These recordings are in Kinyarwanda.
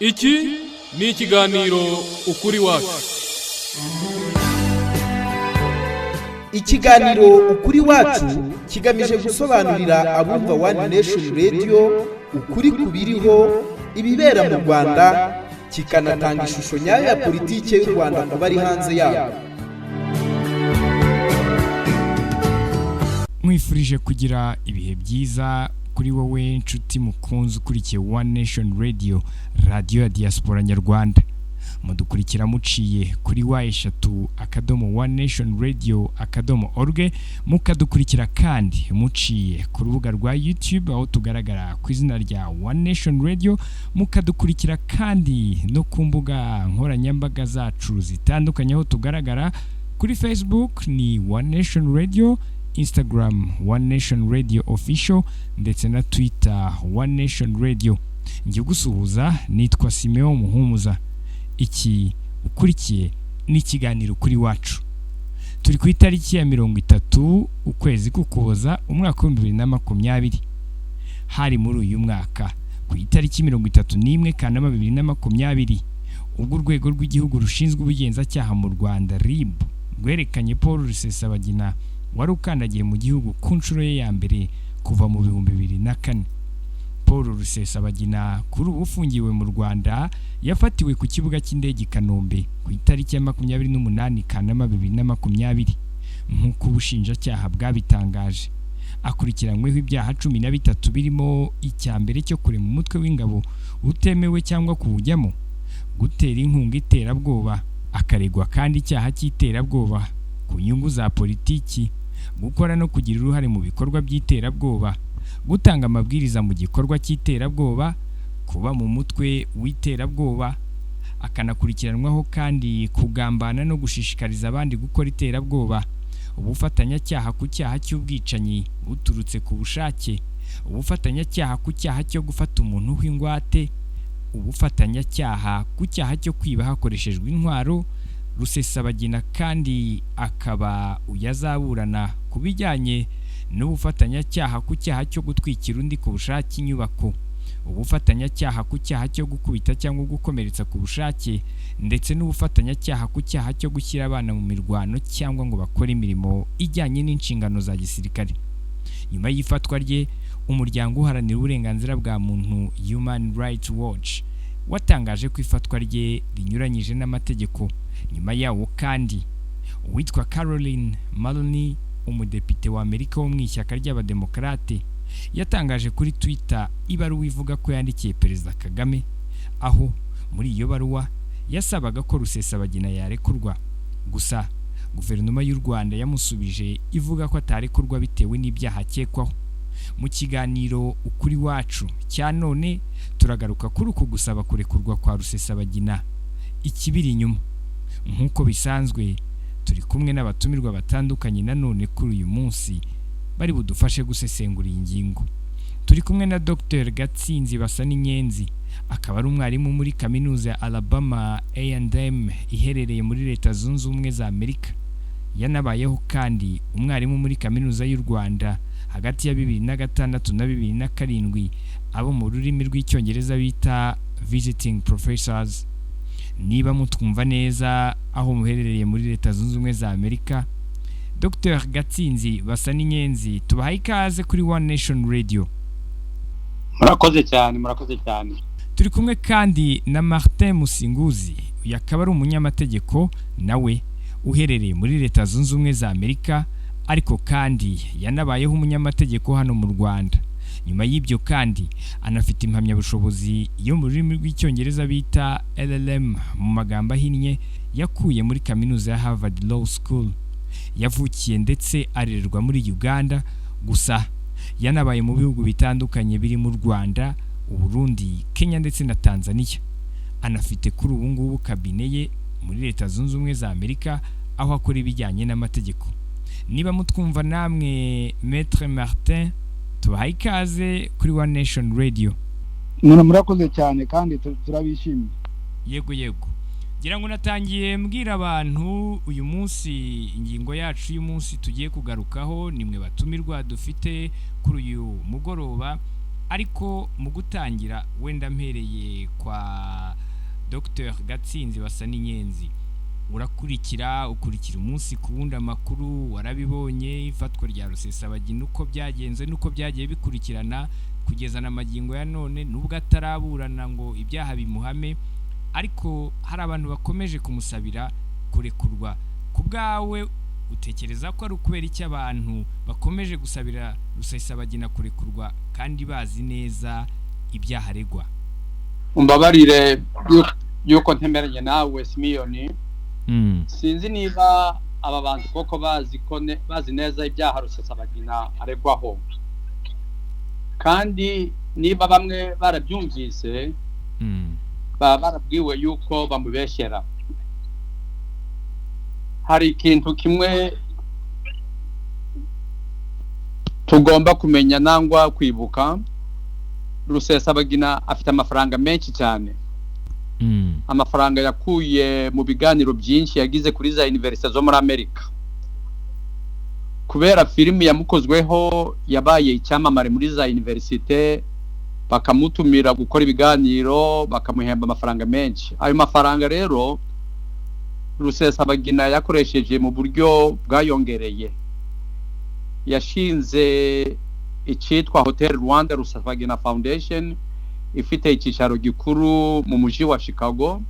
Iki ni ikiganiro ukuri wacu. Ikiganiro ukuri wacu kigamije gusobanurira abumva One Nation Radio ukuri kubiriho ibibera mu Rwanda, kikanatanga ishusho nyayo ya politike y'u Rwanda ku bari hanze yabo. Mwifurije kugira ibihe byiza kuri wowe nshuti mukunzi ukurikiye One Nation Radio, radio ya diaspora nyarwanda. Mudukurikira muciye kuri wa1nationradio.org, mukadukurikira kandi muciye ku rubuga rwa YouTube aho tugaragara ku izina rya One Nation Radio, mukadukurikira kandi no ku mbuga nkoranyambaga zacu zitandukanye aho tugaragara kuri Facebook ni One Nation Radio, Instagram One Nation Radio Official ndetse na Twitter One Nation Radio. Ngiye gusuhuza, nitwa Simeon Muhumuza. Iki ukurikiye ni ikiganiro kuri wacu. Turi ku itariki ya 30 ukwezi k'Ukuboza umwaka wa 2020. Hari muri uyu mwaka ku itariki 31 Kanama 2020 ubwo urwego rw'igihugu rushinzwe ubugenzacyaha mu Rwanda RIB rwerekanye Paul Rusesabagina wari ukandagiye mu gihugu ku nshuro ye ya mbere kuva mu 2004. Paul Rusesabagina kuri ubu ufungiwe mu Rwanda yafatiwe ku kibuga cy'indege Kanombe ku itariki ya 28 Kanama 2020 nk'uko ubushinjacyaha bwabitangaje. Akurikiranyweho ibyaha 13 birimo icya mbere cyo kurema umutwe w'ingabo utemewe cyangwa kuwujyamo, gutera inkunga iterabwoba, akaregwa kandi icyaha cy'iterabwoba ku nyungu za politiki, gukora no kugira uruhare mu bikorwa by'iterabwoba, gutanga amabwiriza mu gikorwa cy'iterabwoba, kuba mu mutwe w'iterabwoba. Akanakurikiranwaho kandi kugambana no gushishikariza abandi gukora iterabwoba, ubufatanyacyaha ku cyaha cy'ubwicanyi buturutse ku bushake, ubufatanyacyaha ku cyaha cyo gufata umuntu w'ingwate, ubufatanyacyaha ku cyaha cyo kwiba hakoreshejwe intwaro. Rusesabagina kandi akaba uyazaburana ku bijyanye n'ubufatanyacyaha ku cyaha cyo gutwikira undi ku bushake inyubako, ubufatanyacyaha ku cyaha cyo gukubita cyangwa gukomeretsa ku bushake, ndetse n'ubufatanyacyaha ku cyaha cyo gushyira abana mu mirwano cyangwa ngo bakore imirimo ijyanye n'inshingano za gisirikare. Nyuma y'ifatwa rye, umuryango uharanira uburenganzira bwa muntu Human Rights Watch watangaje ko ifatwa rye rinyuranyije n'amategeko. Nyuma yawo kandi uwitwa Caroline Maloney, umudepite wa Amerika wo mu ishyaka ry'abademokarate, yatangaje kuri Twitter ibaruwa ivuga ko yandikiye Perezida Kagame, aho muri iyo baruwa yasabaga ko Rusesabagina yarekurwa. Gusa guverinoma y'u Rwanda yamusubije ivuga ko atarekurwa bitewe n'ibyaha akekwaho. Mu kiganiro ukuri wacu cya none turagaruka kuri uku gusaba kurekurwa kwa Rusesabagina, ikibiri inyuma. Nk'uko bisanzwe turi kumwe n'abatumirwa batandukanye nanone kuri uyu munsi bari budufashe gusesengura iyi ngingo. Turi kumwe na Dr. Gatsinzi Basaninyenzi, akaba ari umwarimu muri kaminuza ya Alabama A&M iherereye muri Leta Zunze Ubumwe za Amerika. Yanabayeho kandi umwarimu muri kaminuza y'u Rwanda hagati ya 2006 na 2007, abo mu rurimi rw'icyongereza bita visiting professors. Niba mutwumva neza aho muherereye muri Leta Zunze Ubumwe za Amerika, Dr. Gatsinzi Basaninyenzi, tubahaye ikaze kuri One Nation Radio. Murakoze cyane. Turi kumwe kandi na Martin Musinguzi, uyu akaba ari umunyamategeko nawe uherereye muri Leta Zunze Ubumwe za Amerika, ariko kandi yanabayeho umunyamategeko hano mu Rwanda. Nyuma y'ibyo kandi anafite impamyabushobozi yo mu rurimi rw'icyongereza bita LLM mu magambo ahinnye, yakuye muri kaminuza ya Harvard Law School. Yavukiye ndetse arererwa muri Uganda, gusa yanabaye mu bihugu bitandukanye biri mu Rwanda, Burundi, Kenya ndetse na Tanzania. Anafite kuri ubu ngubu kabine ye muri Leta Zunze Ubumwe za Amerika aho akora ibijyanye n'amategeko. Niba mutwumva namwe Maître Martin, tubahaye ikaze kuri One Nation Radio. Murakoze cyane kandi turabishimiye. Yego. Gira ngo natangiye mbwira abantu uyu munsi ingingo yacu uyu munsi tugiye kugarukaho nimwe batumirwa dufite kuri uyu mugoroba, ariko mu gutangira wenda mpereye kwa Dr Gatsinzi basa n'inyenzi, ukurikira umunsi ku wundi amakuru, warabibonye ifatwa rya Rusesabagina uko byagenze nuko byagiye bikurikirana kugeza na magingo ya none, nubwo ataraburana ngo ibyaha bimuhame, ariko hari abantu bakomeje kumusabira kurekurwa. Ku bwawe utekereza ko ari ukubera iki abantu bakomeje gusabira Rusesabagina kurekurwa kandi bazi neza ibyaha aregwa? Umbabarire yuko ntemeranye nawe Simiyoni. Sinzi niba aba bantu koko bazi neza ibyaha Rusesabagina aregwaho, kandi niba bamwe barabyumvise barabwiwe yuko bamubeshyera. Hari ikintu kimwe tugomba kumenya nangwa kwibuka, Rusesabagina afite amafaranga menshi cyane. Amafaranga yakuye mu biganiro byinshi yagize kuri za universite zo muri Amerika. Kubera filimi yamukozweho yabaye icyamamare muri za universite, bakamutumira gukora ibiganiro, bakamuhemba amafaranga menshi. Ayo mafaranga rero Rusesabagina yakoresheje mu buryo bwayongereye. Yashinze icyitwa Hotel Rwanda Rusesabagina Foundation, ifite icyicaro gikuru mu mujyi wa Chicago,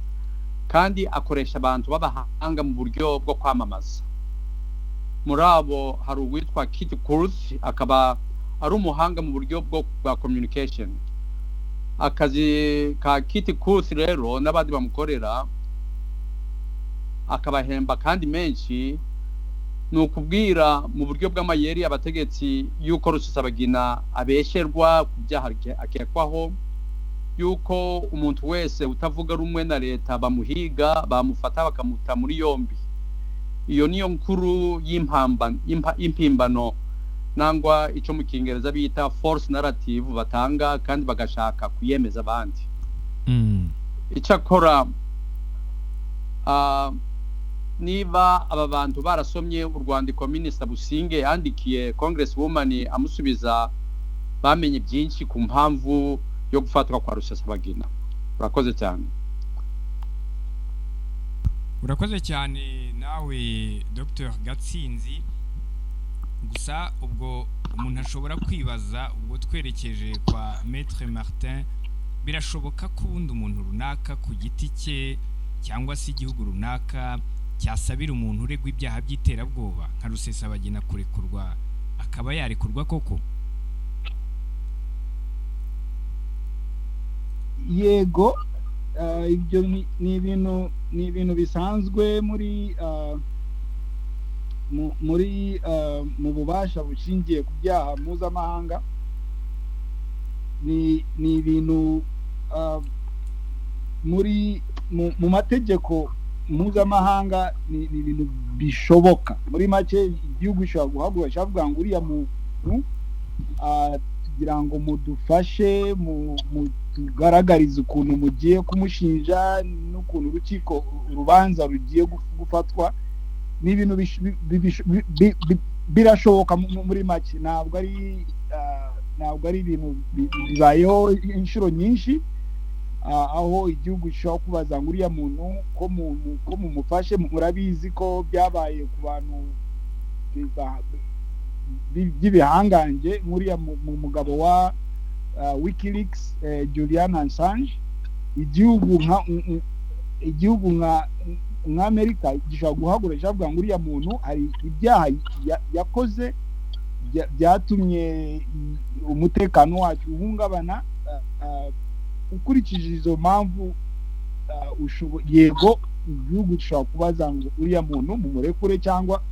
kandi akoresha abantu b'abahanga mu buryo bwo kwamamaza. Muri abo hari uwitwa Kitty Kurth, akaba ari umuhanga mu buryo bwa communication. Akazi ka Kitty Kurth rero n'abandi bamukorera akabahemba kandi menshi, ni ukubwira mu buryo bw'amayeri abategetsi yuko Rusesabagina abesherwa ku byaha akekwaho, yuko umuntu wese utavuga rumwe na leta bamuhiga, bamufata bakamuta muri yombi. Iyo niyo nkuru y'impimbano nangwa icyo mu Kingereza bita false narrative batanga kandi bagashaka kuyemeza abandi. Icyakora niba aba bantu barasomye urwandiko Minisita Businge yandikiye Congresswoman amusubiza, bamenye byinshi ku mpamvu yo gufatwa kwa Rusesabagina. Urakoze cyane. Urakoze cyane nawe Dr Gatsinzi. Gusa ubwo umuntu ashobora kwibaza, ubwo twerekeje kwa Maître Martin, birashoboka ko ubundi umuntu runaka ku giti cye cyangwa se igihugu runaka cyasabira umuntu uregwa ibyaha by'iterabwoba nka Rusesabagina kurekurwa, akaba yarekurwa koko? Yego, ibyo ni ibintu bisanzwe mu bubasha bushingiye ku byaha mpuzamahanga. Ni ibintu mu mategeko mpuzamahanga, ni ibintu bishoboka. Muri make igihugu gishobora guhaguruka cyavuga ngo uriya muntu kugira ngo mudufashe tugaragariza ukuntu mugiye kumushinja n'ukuntu urukiko urubanza rugiye gufatwa. Ni ibintu birashoboka muri make. Ntabwo ari ibintu bibayeho inshuro nyinshi, aho igihugu gishobora kubaza ngo uriya muntu ko mumufashe. Murabizi ko byabaye ku bantu by'ibihangange, nk'uriya mu mugabo wa WikiLeaks, Julian Assange. Igihugu nka Amerika gishobora guhagura cyavuga ngo uriya muntu hari ibyaha yakoze byatumye umutekano wacu uhungabana. Ukurikije izo mpamvu, yego igihugu gishobora kubaza ngo uriya muntu mumurekure cyangwa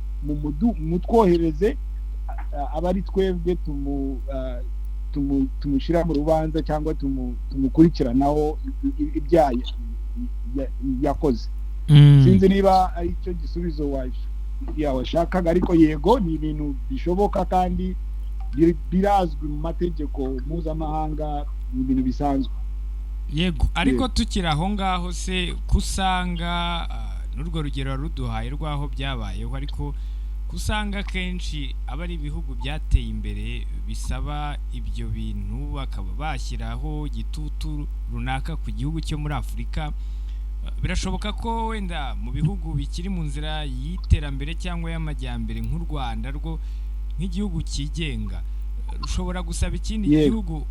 mutwohereze, aba ari twebwe tumushyira mu rubanza cyangwa tumukurikiranaho ibyaha yakoze. Sinzi niba ari cyo gisubizo washakaga, ariko yego ni ibintu bishoboka kandi birazwi mu mategeko mpuzamahanga, ni ibintu bisanzwe. Yego, ariko tukiri aho ngaho se kusanga n'urwo rugero ruduhaye rwaho byabayeho, ariko kusanga kenshi aba ari ibihugu byateye imbere bisaba ibyo bintu bakaba bashyiraho gitutu runaka ku gihugu cyo muri Afurika. Birashoboka ko wenda mu bihugu bikiri mu nzira y'iterambere cyangwa y'amajyambere nk'u Rwanda rwo nk'igihugu cyigenga rushobora gusaba ikindi gihugu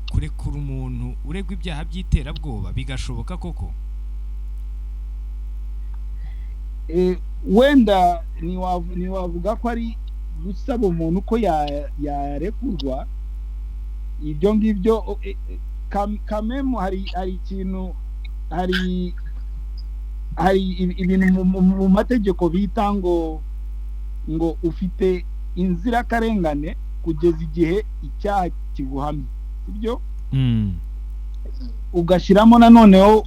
kurekura umuntu uregwa ibyaha by'iterabwoba, bigashoboka koko? Wenda niwavuga ko ari gusaba umuntu ko yarekurwa, ibyo ngibyo kamemu hari ikintu, hari ibintu mu mategeko bita ngo ufite inzirakarengane kugeza igihe icyaha kiguhamye, sibyo? Ugashyiramo nanoneho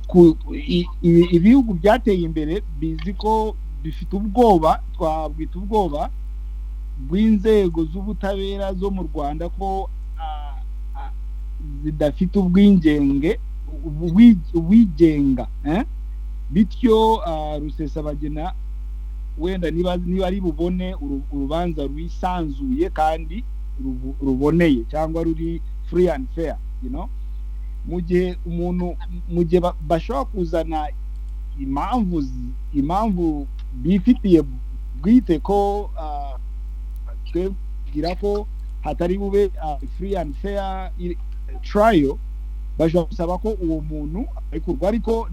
ibihugu byateye imbere bizi ko bifite ubwoba, twabwita ubwoba bw'inzego z'ubutabera zo mu Rwanda ko zidafite ubwigenga, bityo Rusesabagina wenda niba ari bubone urubanza rwisanzuye kandi ruboneye cyangwa ruri free and fair, you know, mu gihe bashobora kuzana impamvu bifitiye bwite ko twebwira ko hatari bube free and fair trial, bashobora gusaba ko uwo muntu arekurwa, ariko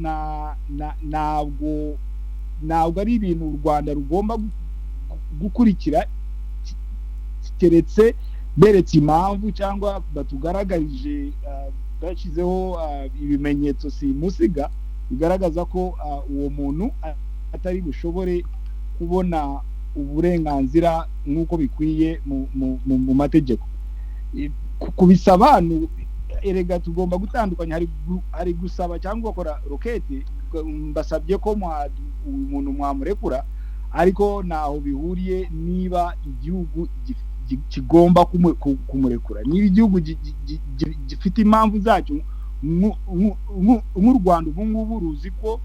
ntabwo ari ibintu u Rwanda rugomba gukurikira keretse beretse impamvu cyangwa batugaragarije bashyizeho ibimenyetso simusiga bigaragaza ko uwo muntu atari bushobore kubona uburenganzira nk'uko bikwiye mu mategeko. Kubisaba erega tugomba gutandukanya, hari gusaba cyangwa gukora rokete, mbasabye ko umuntu mwamurekura, ariko ntaho bihuriye niba igihugu kigomba kumurekura. Niba igihugu gifite impamvu zacyo nk'u Rwanda ubu ngubu ruzi ko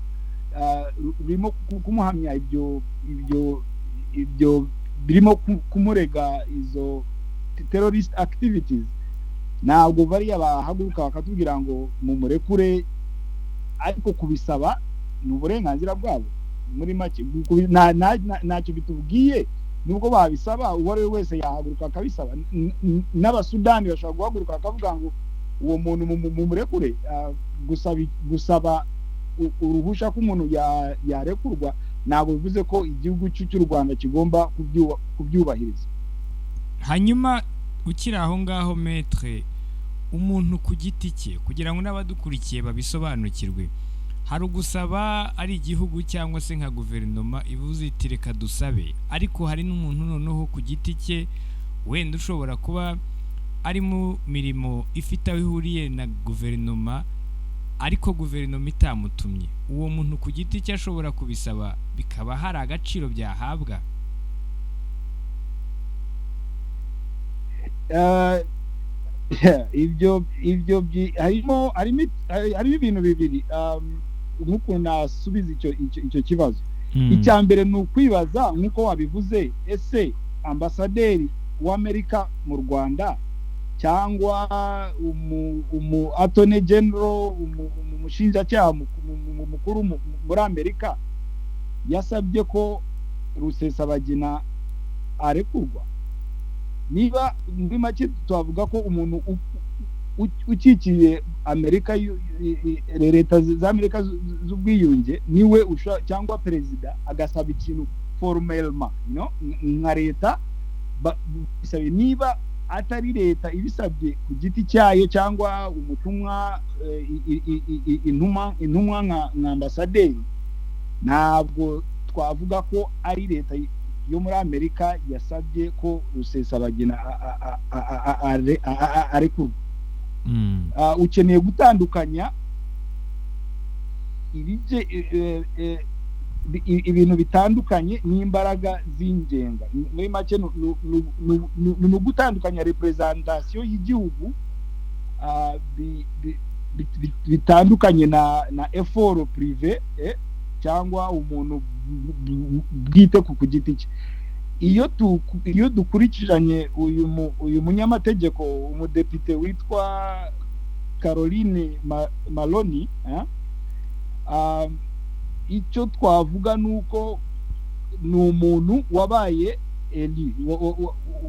rurimo kumuhamya ibyo birimo kumurega izo terrorist activities, ntabwo bariya bahaguruka bakatubwira ngo mumurekure, ariko kubisaba ni uburenganzira bwabo. Muri make ntacyo bitubwiye, nubwo babisaba uwo ari we wese yahaguruka akabisaba. N'Abasudani bashobora guhaguruka bakavuga ngo uwo muntu mumurekure. Gusaba uruhusha ko umuntu yarekurwa ntabwo bivuze ko igihugu cy'u Rwanda kigomba kubyubahiriza. Hanyuma ukiri aho ngaho Maître, umuntu ku giti cye, kugira ngo n'abadukurikiye babisobanukirwe, hari ugusaba ari igihugu cyangwa se nka guverinoma ivuze iti reka dusabe, ariko hari n'umuntu noneho ku giti cye wenda ushobora kuba ari mu mirimo ifite aho ihuriye na guverinoma ariko guverinoma itamutumye. Uwo muntu ku giti cye ashobora kubisaba, bikaba hari agaciro byahabwa. Ibyo harimo ibintu bibiri nk'uko nasubiza icyo kibazo. Icya mbere ni ukwibaza nk'uko wabivuze, ese ambasaderi w'Amerika mu Rwanda cyangwa attorney general, umushinjacyaha mukuru muri Amerika yasabye ko Rusesabagina arekurwa? Niba muri make twavuga ko umuntu ukikiye Amerika, leta za Amerika z'ubwiyunge, niwe cyangwa perezida agasaba ikintu formellement, nka leta bisabe. Niba atari leta ibisabye ku giti cyayo cyangwa umutumwa intumwa nka ambasaderi, ntabwo twavuga ko ari leta yo muri Amerika yasabye ko Rusesabagina arekurwa. Ukeneye gutandukanya ibintu bitandukanye n'imbaraga z'ingenga. Muri make ni ugutandukanya representation y'igihugu bitandukanye na effort privé cyangwa umuntu bwite ku giti cye. iyo dukurikiranye uyu munyamategeko umudepite witwa Caroline Maloney, icyo twavuga nuko ni umuntu wabaye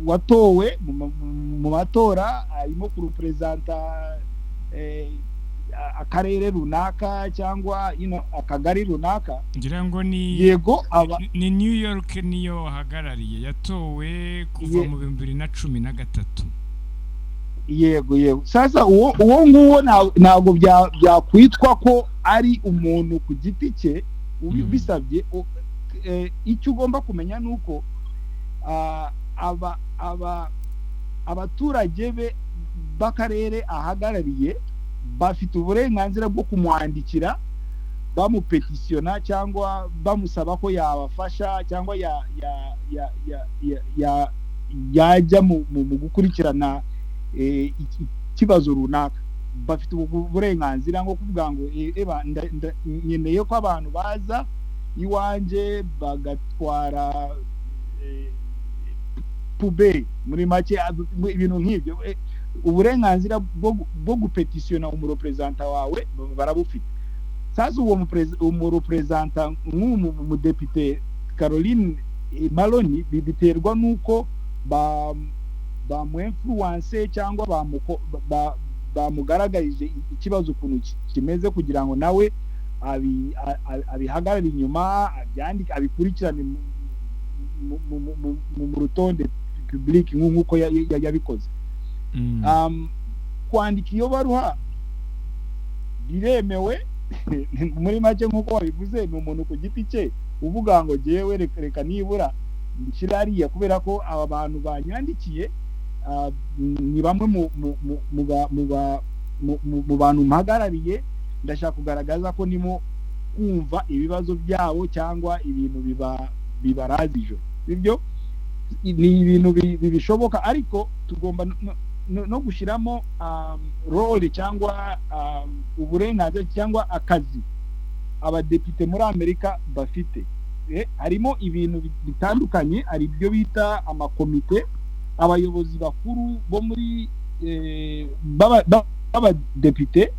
watowe mu matora, arimo kurepresenta akarere runaka cyangwa akagari runaka. ngira ngo ni yego ni New York niyo hagarariye, yatowe kuva mu 2013. yego sasa uwo nguwo ntabwo byakwitwa ko ari umuntu ku giti cye ubisabye. Icyo ugomba kumenya nuko abaturage be b'akarere ahagarariye bafite uburenganzira bwo kumwandikira bamupetisiyona cyangwa bamusaba ko yabafasha cyangwa yajya mu gukurikirana ikibazo runaka. Bafite uburenganzira nko kuvuga ngo nkeneye ko abantu baza iwanje bagatwara pube muri make ibintu nk'ibyo. Uburenganzira bwo gupetisiyona umurepresenta wawe barabufite. Sasa uwo umurepresenta nk'umudepite Caroline Maloney biterwa nuko bamuinfluence cyangwa bamugaragarije ikibazo ukuntu kimeze kugira ngo nawe abihagarare inyuma, abyandike, abikurikirane mu rutonde public nk'uko yabikoze. Kwandika iyo baruha biremewe muri make nk'uko wabivuze. Ni umuntu ku giti cye uvuga ngo jewe reka nibura nshyirariya kubera ko aba bantu banyandikiye ni bamwe mu bantu mpagarariye, ndashaka kugaragaza ko nimo kumva ibibazo byabo cyangwa ibintu bibaraza ijoro. Ibyo ni ibintu bishoboka, ariko tugomba no gushyiramo role cyangwa uburenganzira cyangwa akazi abadepite muri Amerika bafite. Harimo ibintu bitandukanye, hari ibyo bita amakomite, abayobozi bakuru bo muri b'abadepite.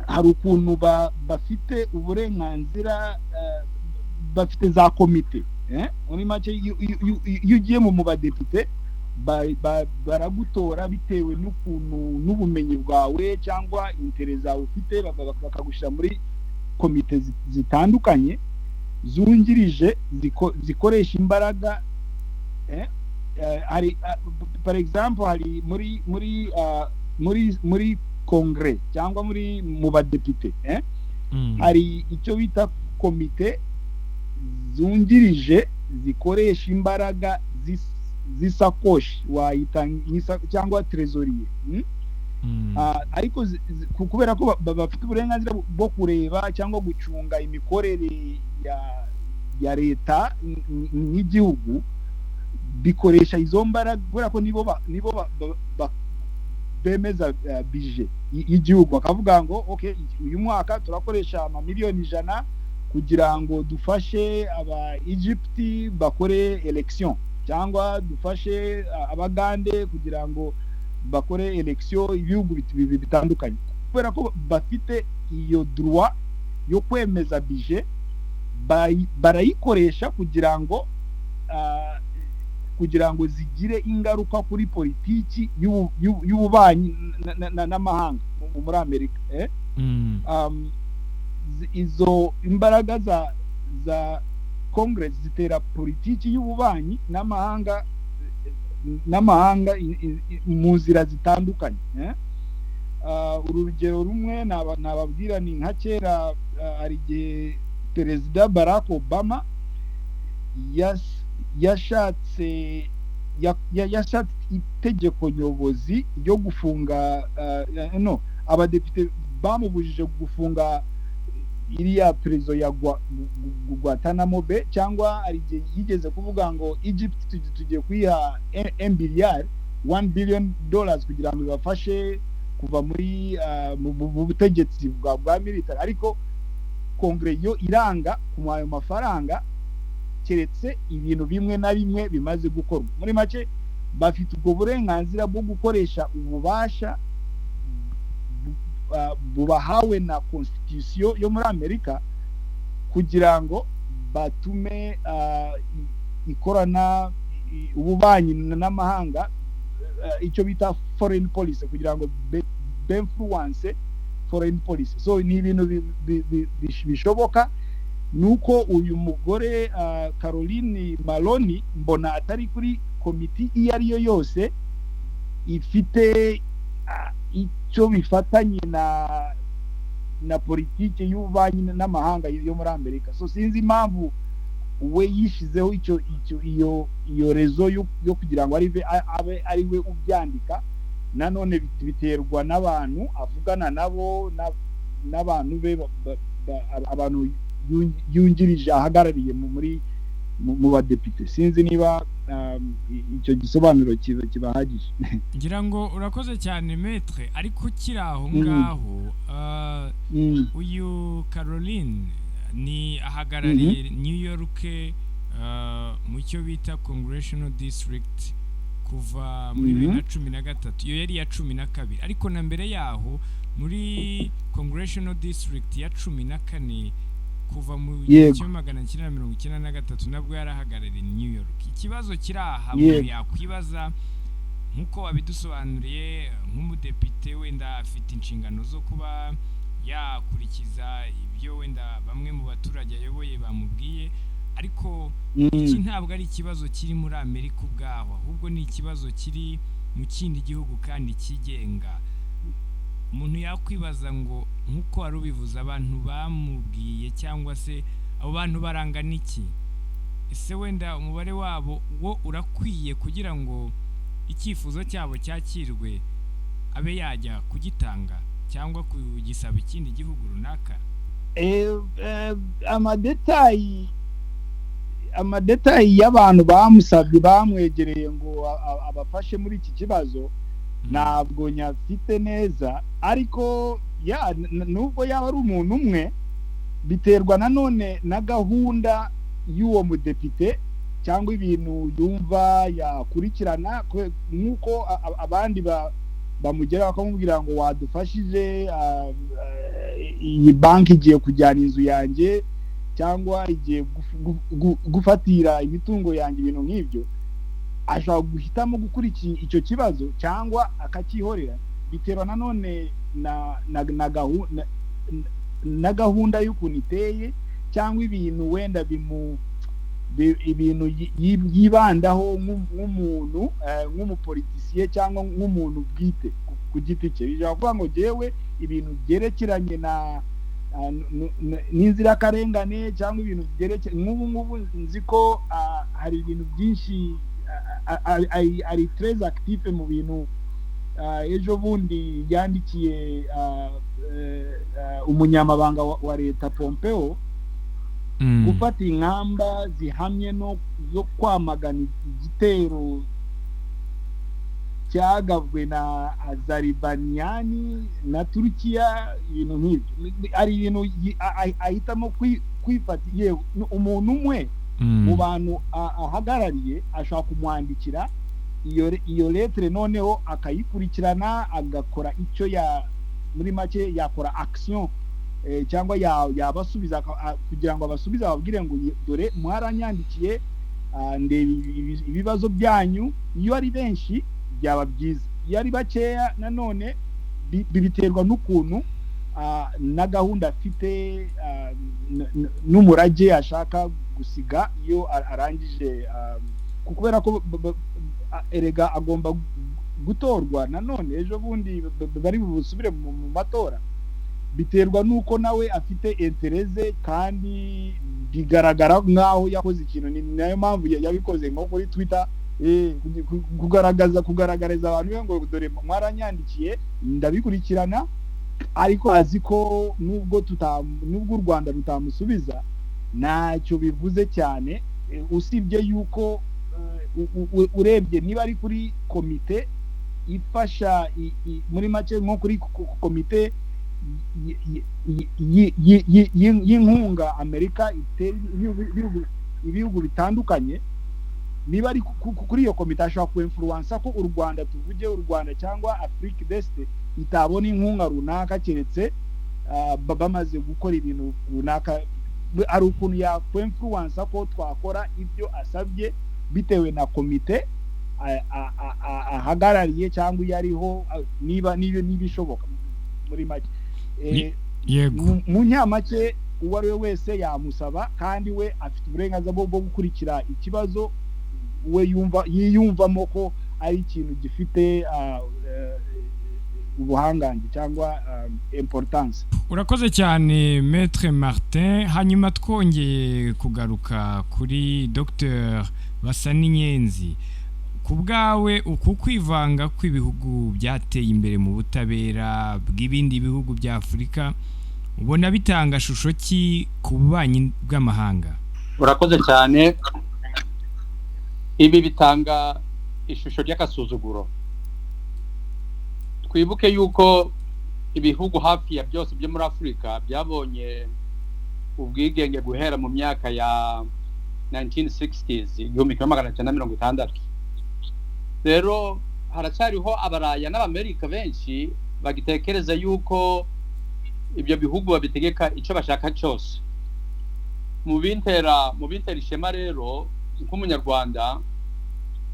Hari ukuntu bafite uburenganzira, bafite za komite. Muri make iyo ugiye mu badepite baragutora bitewe n'ukuntu n'ubumenyi bwawe cyangwa intere zawe ufite, bakagushyira muri komite zitandukanye zungirije zikoresha imbaraga. Hari par exemple hari muri kongre cyangwa mu badepite hari icyo bita komite zungirije zikoresha imbaraga z'isakoshi wayita cyangwa trezoriye. Ariko kubera ko bafite uburenganzira bwo kureba cyangwa gucunga imikorere ya leta n'igihugu, bikoresha izo mbaraga kubera ko nibo bemeza bije y'igihugu, bakavuga ngo okay, uyu mwaka turakoresha amamiliyoni 100 kugira ngo dufashe aba Egypt bakore election, cyangwa dufashe abagande kugira ngo bakore election ibihugu bitandukanye. Kubera ko bafite iyo droit yo kwemeza bije, barayikoresha kugira ngo zigire ingaruka kuri politiki y'ububanyi n'amahanga muri Amerika. Izo imbaraga za Congress zitera politiki y'ububanyi n'amahanga mu nzira zitandukanye. Urugero rumwe nababwira ni nka kera, hari igihe Perezida Barack Obama yashatse itegeko nyobozi ryo gufunga abadepite bamubujije gufunga iriya prezo ya Guantanamo Bay, cyangwa ari igihe yigeze kuvuga ngo Egypt tugiye kwiha $1 billion kugira ngo ibafashe kuva muri mu butegetsi bwa military, ariko kongre yo iranga kumuha ayo mafaranga keretse ibintu bimwe na bimwe bimaze gukorwa. Muri make bafite ubwo burenganzira bwo gukoresha ububasha bubahawe na constitution yo muri Amerika kugira ngo batume ikorana ububanyi n'amahanga, icyo bita foreign policy, kugira ngo influence foreign policy. So ni ibintu bishoboka. Nuko uyu mugore Caroline Maloney mbona atari kuri komiti iyo ari yo yose ifite icyo bifatanye na politike y'ububanyi n'amahanga yo muri Amerika. So sinzi impamvu we yishizeho iyo rezo yo kugira ngo abe ari we ubyandika. Nanone biterwa n'abantu avugana nabo n'abantu be abantu yungirije ahagarariye mu badepite. Sinzi niba icyo gisobanuro kibahagije. ngira ngo urakoze cyane Maître, ariko kiraho ngaho uyu Caroline ni ahagarariye New York mu cyo bita Congressional District kuva muri 2013. Iyo yari ya 12, ariko na mbere yaho muri Congressional District ya 14 kuva mu 1993 nabwo yarahagarariye New York. Ikibazo kiraha yakwibaza nkuko wabidusobanuriye nk'umudepite wenda afite inshingano zo kuba yakurikiza ibyo wenda bamwe mu baturage ayoboye bamubwiye, ariko iki ntabwo ari ikibazo kiri muri Amerika ubwaho, ahubwo ni ikibazo kiri mu kindi gihugu kandi kigenga. Umuntu yakwibaza ngo nkuko wari ubivuze abantu bamubwiye cyangwa se abo bantu barangana iki? Ese wenda umubare wabo wo urakwiye kugira ngo icyifuzo cyabo cyakirwe abe yajya kugitanga cyangwa kugisaba ikindi gihugu runaka? amadetayi y'abantu bamusabye bamwegereye ngo abafashe muri iki kibazo ntabwo nyafite neza, ariko nubwo yaba ari umuntu umwe biterwa nanone na gahunda y'uwo mudepite cyangwa ibintu yumva yakurikirana. Nk'uko abandi bamugera bakamubwira ngo wadufashije, iyi banki igiye kujyana inzu yanjye cyangwa igiye gufatira imitungo yanjye, ibintu nk'ibyo, ashobora guhitamo gukurikira icyo kibazo cyangwa akacyihorera. Biterwa nanone na gahunda y'ukuntu iteye cyangwa ibintu wenda ibintu yibandaho nk'umuntu nk'umupolitisiye cyangwa nk'umuntu bwite ku giti cye. Bishobora kuvuga ngo jewe ibintu byerekeranye n'inzirakarengane cyangwa ibintu byerekeye nk'ubu nzi ko hari ibintu byinshi, ari très active mu bintu. Ejo bundi yandikiye umunyamabanga wa leta Pompeo gufata ingamba zihamye zo kwamagana igitero cyagabwe na Azerbaijan na Turkiya, ibintu nk'ibyo. Ari ibintu ahitamo kwifata. Yewe umuntu umwe mu bantu ahagarariye ashobora kumwandikira iyo letre, noneho akayikurikirana agakora icyo muri make yakora action cyangwa yabasubiza kugira ngo abasubize ababwire ngo dore mwaranyandikiye, ndeba ibibazo byanyu. Iyo ari benshi byaba byiza, iyo ari bakeya nanone bibiterwa n'ukuntu na gahunda afite n'umurage ashaka gusiga iyo arangije, kubera ko erega agomba gutorwa nanone ejo bundi bari busubire mu matora. Biterwa nuko nawe afite intereze kandi bigaragara nkaho yakoze ikintu. Ni nayo mpamvu yabikoze nko kuri Twitter, kugaragariza abantu ngo dore mwaranyandikiye ndabikurikirana, ariko azi ko nubwo u Rwanda rutamusubiza ntacyo bivuze cyane, usibye yuko urebye niba ari kuri komite ifasha muri make nko kuri komite y'inkunga Amerika itera ibihugu bitandukanye niba ari kuri iyo komite ashobora kuinfluensa ko u Rwanda tuvuge u Rwanda cyangwa Afrique d'Est itabona inkunga runaka keretse bamaze gukora ibintu runaka ari ukuntu ya kuinfluensa ko twakora ibyo asabye bitewe na komite ahagarariye cyangwa yariho niba bishoboka muri make yego mu nyamake uwo ari we wese yamusaba kandi we afite uburenganzira bwo gukurikira ikibazo we yiyumvamo ko ari ikintu gifite ubuhangange cyangwa importance. Urakoze cyane Maître Martin. Hanyuma twongeye kugaruka kuri Dr Basaninyenzi, ku bwawe uku kwivanga kw'ibihugu byateye imbere mu butabera bw'ibindi bihugu bya Afurika ubona bitanga shusho ki ku bubanyi bw'amahanga? Urakoze cyane. Ibi bitanga ishusho ry'akasuzuguro. Twibuke yuko ibihugu hafi ya byose byo muri Afurika byabonye ubwigenge guhera mu myaka ya 1960s, 1960. Rero haracyariho abaraya n'abamerika benshi bagitekereza yuko ibyo bihugu babitegeka icyo bashaka cyose. Mu bintera ishema rero nk'umunyarwanda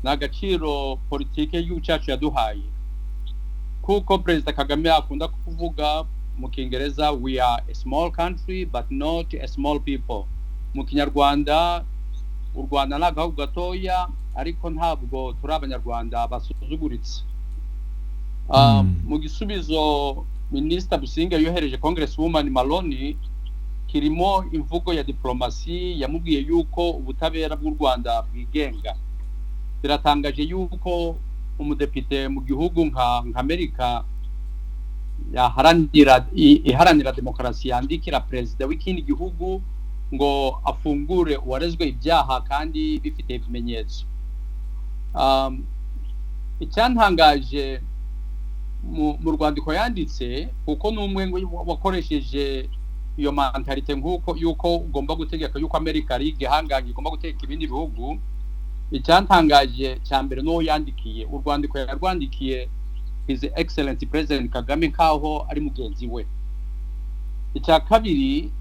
n'agaciro politike y'igihugu cyacu yaduhaye, kuko Perezida Kagame akunda kuvuga mu Kingereza we are a small country but not a small people. Mu Kinyarwanda u Rwanda ni agahugu gatoya ariko ntabwo turi abanyarwanda basuzuguritse. Mu gisubizo Minisita Businge yohereje Congresswoman Maloney kirimo imvugo ya diplomasi yamubwiye yuko ubutabera bw'u Rwanda bwigenga. Biratangaje yuko umudepite mu gihugu nka Amerika iharanira demokarasi yandikira perezida w'ikindi gihugu ngo afungure uwarezwe ibyaha kandi bifite ibimenyetso. Icyantangaje mu rwandiko yanditse, kuko n'umwe wakoresheje iyo mentalite nk'uko yuko ugomba gutegeka yuko Amerika ari igihangange igomba gutegeka ibindi bihugu. Icyantangaje cya mbere n'uwo yandikiye urwandiko yarwandikiye His Excellency President Kagame nkaho ari mugenzi we. Icya kabiri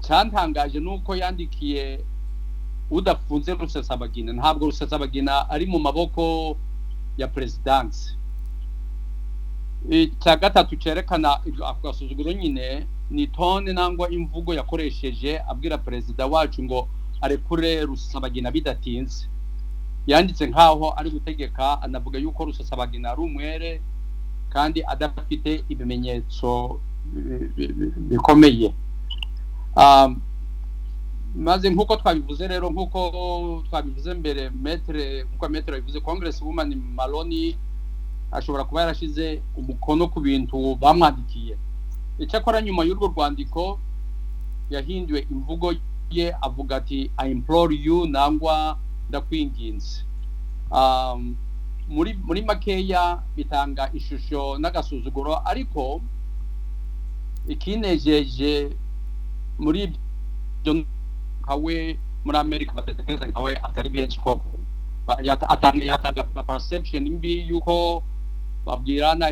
cyantangaje nuko yandikiye udafunze Rusesabagina. Ntabwo Rusesabagina ari mu maboko ya Presidence. Icya gatatu cyerekana agasuzuguro nyine ni tone nangwa imvugo yakoresheje abwira perezida wacu ngo arekure Rusesabagina bidatinze. Yanditse nkaho ari gutegeka, anavuga yuko Rusesabagina ari umwere kandi adafite ibimenyetso bikomeye. Maze nkuko twabivuze rero, nkuko twabivuze mbere, nkuko Maître yabivuze, Congresswoman Maloney ashobora kuba yarashize umukono ku bintu bamwandikiye. Icyakora nyuma y'urwo rwandiko yahinduwe imvugo ye, avuga ati I implore you, nangwa ndakwinginze. Muri makeya bitanga ishusho n'agasuzuguro, ariko ikinejeje muri ibyo kawe muri Amerika batekereza nkawe atari benshi koko. Yatanga perception mbi yuko babwirana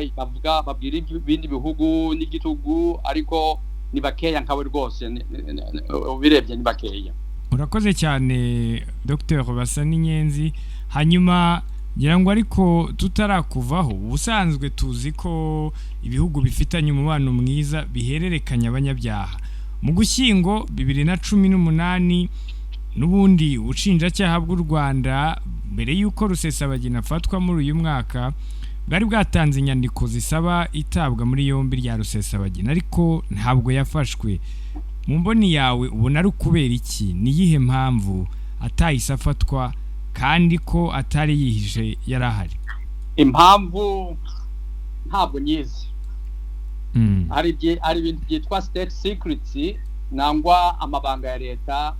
babwira ibindi bihugu n'igitugu, ariko ni bakeya nkawe rwose, ubirebye ni bakeya. Urakoze cyane Dr Basaninyenzi. Hanyuma ngira ngo ariko tutarakuvaho, ubusanzwe tuzi ko ibihugu bifitanye umubano mwiza bihererekanya abanyabyaha. Mu Gushyingo 2018 n'ubundi ubucinjacyaha bw'u Rwanda mbere y'uko Rusesabagina afatwa muri uyu mwaka bwari bwatanze inyandiko zisaba itabwa muri yombi rya Rusesabagina, ariko ntabwo yafashwe. Mu mboni yawe ubona ari kubera iki? Ni yihe mpamvu atahise afatwa kandi ko atari yihishe yarahari? Impamvu ntabwo nyizi. Hari ibintu byitwa state secrets nangwa amabanga ya leta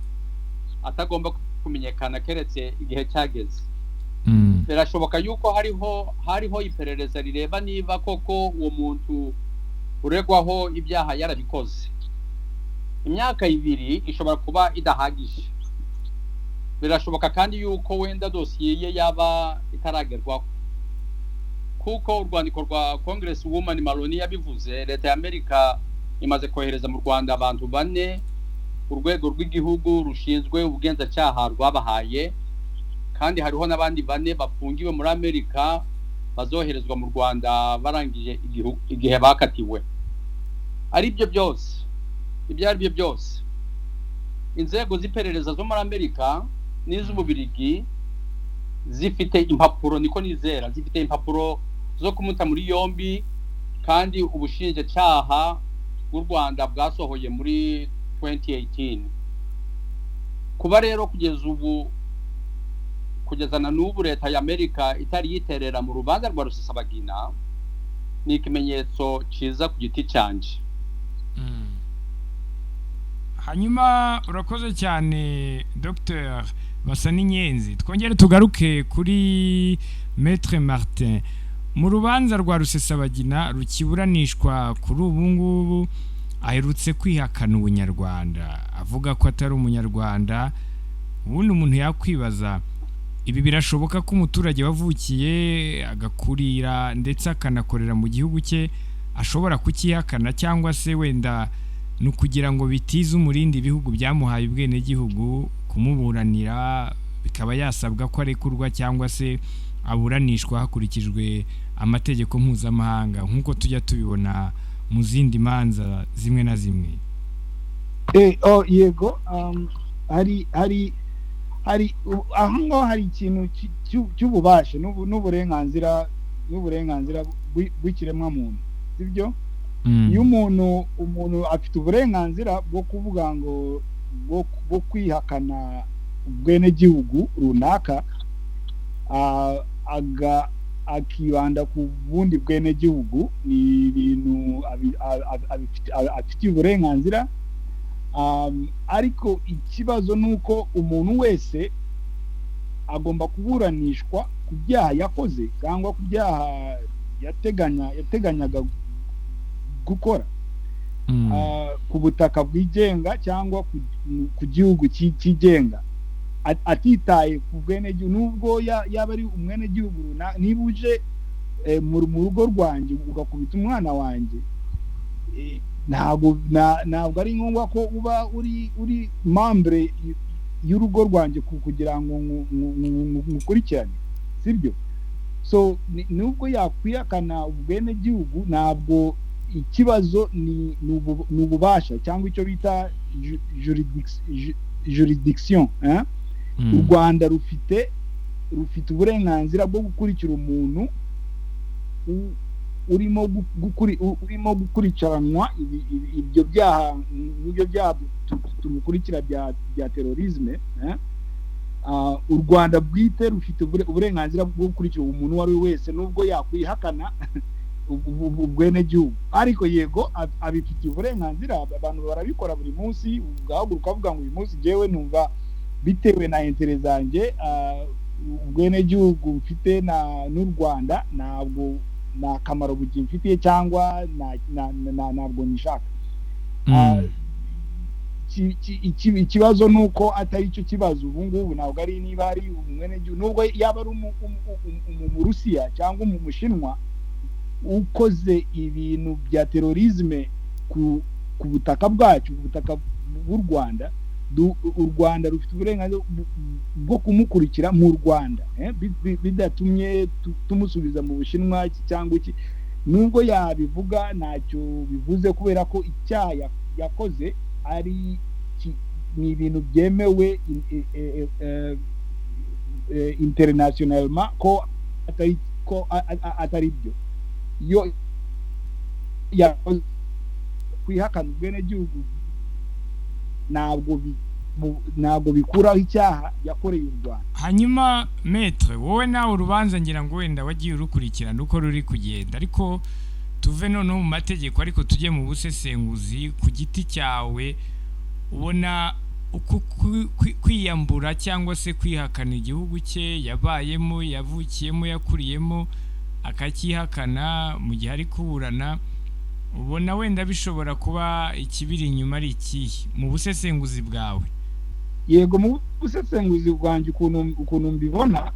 atagomba kumenyekana keretse igihe cyageze. Birashoboka yuko hariho iperereza rireba niba koko uwo muntu uregwaho ibyaha yarabikoze. Imyaka 2 ishobora kuba idahagije. birashoboka kandi yuko wenda dosiye ye yaba itaragerwaho, kuko urwandiko rwa Congress Woman Maloney yabivuze, leta ya Amerika imaze kohereza mu Rwanda abantu 4 urwego rw'igihugu rushinzwe ubugenzacyaha rwabahaye, kandi hariho n'abandi 4 bafungiwe muri Amerika bazoherezwa mu Rwanda barangije igihe bakatiwe. Aribyo byose, ibyo aribyo byose, inzego z'iperereza zo muri Amerika n'iz'Ububirigi zifite impapuro, niko nizera, zifite impapuro zo kumuta muri yombi, kandi ubushinjacyaha bw'u Rwanda bwasohoye muri 2018. Kuba rero kugeza na n'ubu leta ya Amerika itari yiterera mu rubanza rwa Rusesabagina ni ikimenyetso ciza ku giti canje. Hanyuma urakoze cyane Dr Basaninyenzi. Twongere tugaruke kuri Maître Martin. Mu rubanza rwa Rusesabagina rukiburanishwa kuri ubu ngubu, aherutse kwihakana ubunyarwanda, avuga ko atari umunyarwanda. Ubundi umuntu yakwibaza, ibi birashoboka ko umuturage wavukiye agakurira ndetse akanakorera mu gihugu cye ashobora kukihakana, cyangwa se wenda nukugira ngo bitize umurindi ibihugu byamuhaye ubwene gihugu kumuburanira, bikaba yasabwa ko arekurwa cyangwa se aburanishwa hakurikijwe amategeko mpuzamahanga nk'uko tujya tubibona mu zindi manza zimwe na zimwe? Yego, hari ahangaho hari ikintu cy'ububasha n'uburenganzira bw'ikiremwa muntu, sibyo? Iyo umuntu afite uburenganzira bwo kuvuga ngo bwo kwihakana ubwenegihugu runaka, akibanda ku bundi bwenegihugu, ni ibintu afitiye uburenganzira. Ariko ikibazo nuko umuntu wese agomba kuburanishwa ku byaha yakoze cyangwa ku byaha yateganyaga gukora, ku butaka bwigenga cyangwa ku gihugu cyigenga, atitaye ku bwenegihugu. Nubwo yaba ari umwenegihugu runaka, niba uje mu rugo rwanjye ugakubita umwana wanjye, ntabwo ari ngombwa ko uba uri membre y'urugo rwanjye kugira ngo mukurikirane, sibyo? So nubwo yakwihakana ubwenegihugu, ntabwo ikibazo ni ububasha cyangwa icyo bita jurisdiction. U Rwanda rufite uburenganzira bwo gukurikira umuntu urimo gukurikiranwa ibyo byaha tumukurikira bya terorisme. U Rwanda bwite rufite uburenganzira bwo gukurikira umuntu uwo ari we wese, nubwo yakwihakana ubwenegihugu. Ariko yego, abifitiye uburenganzira. Abantu barabikora buri munsi, ugahaguruka ukavuga ngo uyu munsi jewe numva bitewe na intere zanjye ubwenegihugu mfite n'u Rwanda ntabwo nta kamaro bugimfitiye cyangwa ntabwo nishaka. Ikibazo nuko atari cyo kibazo ubu ngubu. Ntabwo ari niba ari umwenegihugu, nubwo yaba ari umurusiya cyangwa umushinwa ukoze ibintu bya terorisme ku butaka bwacu, ku butaka bw'u Rwanda, u Rwanda rufite uburenganzira bwo kumukurikira mu Rwanda, bidatumye tumusubiza mu Bushinwa cyangwa iki. Nubwo yabivuga ntacyo bivuze, kubera ko icyaha yakoze ni ibintu byemewe internationalement ko atari byo. Yo kwihakana ubwenegihugu ntabwo bikuraho icyaha yakoreye u Rwanda. Hanyuma Maître, wowe nawe urubanza ngira ngo wenda wagiye urukurikirana uko ruri kugenda, ariko tuve noneho mu mategeko, ariko tujye mu busesenguzi ku giti cyawe. Ubona uko kwiyambura cyangwa se kwihakana igihugu cye yabayemo, yavukiyemo, yakuriyemo, akakihakana mu gihe ari kuburana, ubona wenda bishobora kuba ikibiri inyuma ari ikihe mu busesenguzi bwawe? yego mu busesenguzi bwanjye ukuntu mbibona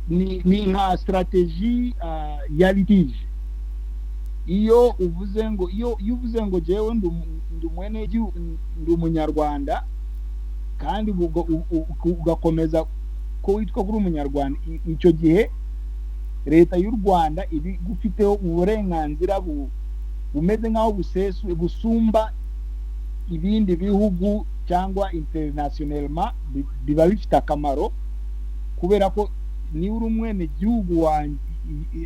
ni nka strategy ya litige. Iyo uvuze ngo jewe ndi umunyarwanda kandi ugakomeza ko witwa kuri umunyarwanda, icyo gihe leta y'u Rwanda ibi gufiteho uburenganzira bumeze nk'aho busumba ibindi bihugu cyangwa internationellement, biba bifite akamaro kubera ko niba uri umwene gihugu wanjye,